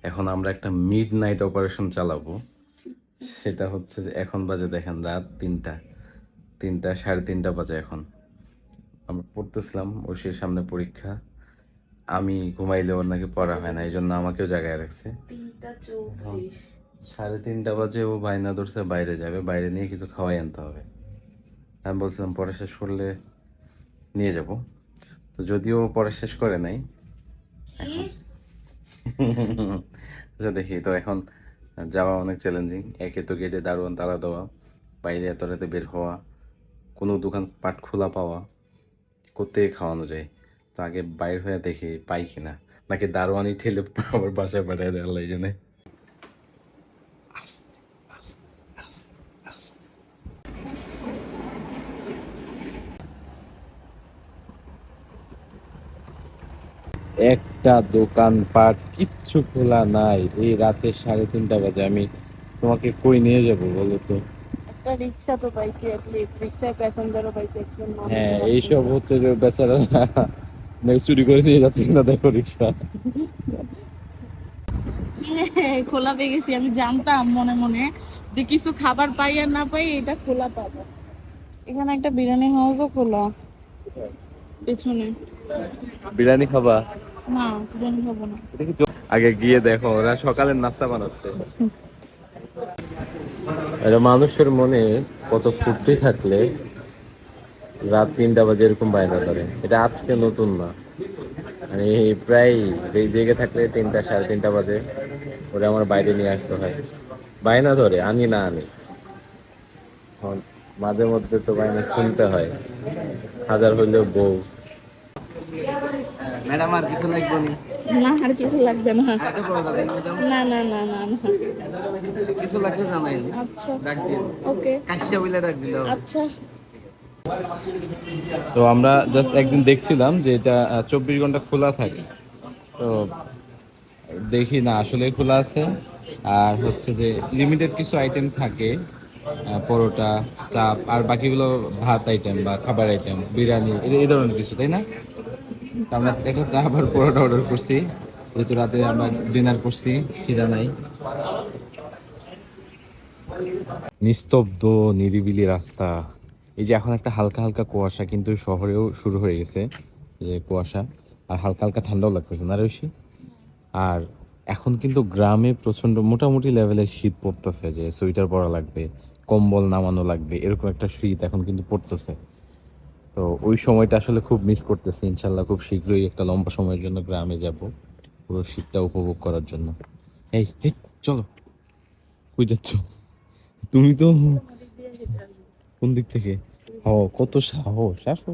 এখন আমরা একটা মিড নাইট অপারেশন চালাবো। সেটা হচ্ছে যে এখন বাজে দেখেন রাত 3টা 3:30 বাজে এখন। আমরা পড়তেছিলাম, ঐশীর সামনে পরীক্ষা। আমি ঘুমাইলে ওর নাকি পড়া হয় না, এই জন্য আমাকেও জাগায় রাখছে। 3:34 3:30 বাজে ও বায়না ধরছে বাইরে যাবে, বাইরে নিয়ে কিছু খাওয়াই আনতে হবে। আমি বলছিলাম পড়া শেষ করলে নিয়ে যাব, তো যদিও পড়া শেষ করে নাই এখন। আচ্ছা দেখি তো, এখন যাওয়া অনেক চ্যালেঞ্জিং। একে তো গেটে দারোয়ান তালা দেওয়া, বাইরে এত রাতে বের হওয়া, কোনো দোকান পাট খোলা পাওয়া, কোথায় খাওয়ানো যায়। তো আগে বাইর হয়ে দেখি পাই কিনা, নাকি দারোয়ানই ঠেলে আবার বাসায় পাঠিয়ে দেয় আল্লাহ জানে। একটা দোকান পাট কিচ্ছু খোলা নাই, এই রাতে 3:30 বাজে। আমি তোমাকে কই নিয়ে যাব বলো তো? একটা রিক্সা তো পাইছি, অ্যাটলিস্ট রিক্সায় প্যাসেঞ্জারও পাইছি একজন, হ্যাঁ, মানুষও এইসব ভাবতেছি। হচ্ছে যে বেচারা নাকি চুরি করে নিয়ে যাচ্ছে না, দেখো রিক্সা। হ্যাঁ, খোলা পেয়ে গেছি। আমি জানতাম মনে মনে যে কিছু খাবার পাই আর না পাই এটা খোলা পাবো। এখানে একটা বিরিয়ানি হাউসও খোলা পেছনে। বিরিয়ানি খাবা? না, বিরিয়ানি খাবো না। আগে গিয়ে দেখো ওরা সকালের নাস্তা বানাচ্ছে। এটা মানুষের মনে কত ফুর্তি থাকলে রাত 3টা বাজে এরকম বায়না ধরে। এটা আজকে নতুন না, মানে প্রায় এই জেগে থাকলে 3টা 3:30 বাজে ওরা আমার বাইরে নিয়ে আসতে হয়। বায়না ধরে আনি না আনি, এখন মাঝে মধ্যে তো বায়না শুনতে হয়, হাজার হইলেও বউ। ম্যাডাম আর কিছু লাগবে নি? না, আর কিছু লাগবে না। আরেকটা বড় দাদা, ম্যাডাম না না না না না। কিছু লাগলে জানাই, আচ্ছা, ডাক দিন, ওকে, কাশ্যা বলে ডাক দিল। আচ্ছা। তো আমরা জাস্ট একদিন দেখছিলাম যে এটা 24 ঘন্টা খোলা থাকে। তো দেখি না আসলে খোলা আছে। আর হচ্ছে যে লিমিটেড কিছু আইটেম থাকে, পরোটা, চাপ, আর বাকিগুলো ভাত আইটেম বা খাবার আইটেম, বিরিয়ানি, এই ধরনের কিছু, তাই না? তো আমরা একটা চাপ আর পরোটা অর্ডার করছি, যেহেতু রাতে আমরা ডিনার করছি, খিদা নাই। নিস্তব্ধ নিরিবিলি রাস্তা। এই যে এখন একটা হালকা হালকা কুয়াশা কিন্তু শহরেও শুরু হয়ে গেছে, যে কুয়াশা। আর হালকা হালকা ঠান্ডাও লাগতেছে না বেশি। আর এখন কিন্তু গ্রামে প্রচন্ড মোটামুটি লেভেলের শীত পড়তেছে, যে সোয়েটার পরা লাগবে, কম্বল নামানো লাগবে, এরকম একটা শীত এখন কিন্তু পড়তেছে। তো ওই সময়টা আসলে খুব মিস করতেছি। ইনশাল্লাহ খুব শীঘ্রই একটা লম্বা সময়ের জন্য গ্রামে যাব, পুরো শীতটা উপভোগ করার জন্য। এই এই, চলো। কই যাচ্ছ তুমি? তো আমাদের দিক দিয়ে যেতে হবে। কোন দিক থেকে? ও, কত সাহস আসো।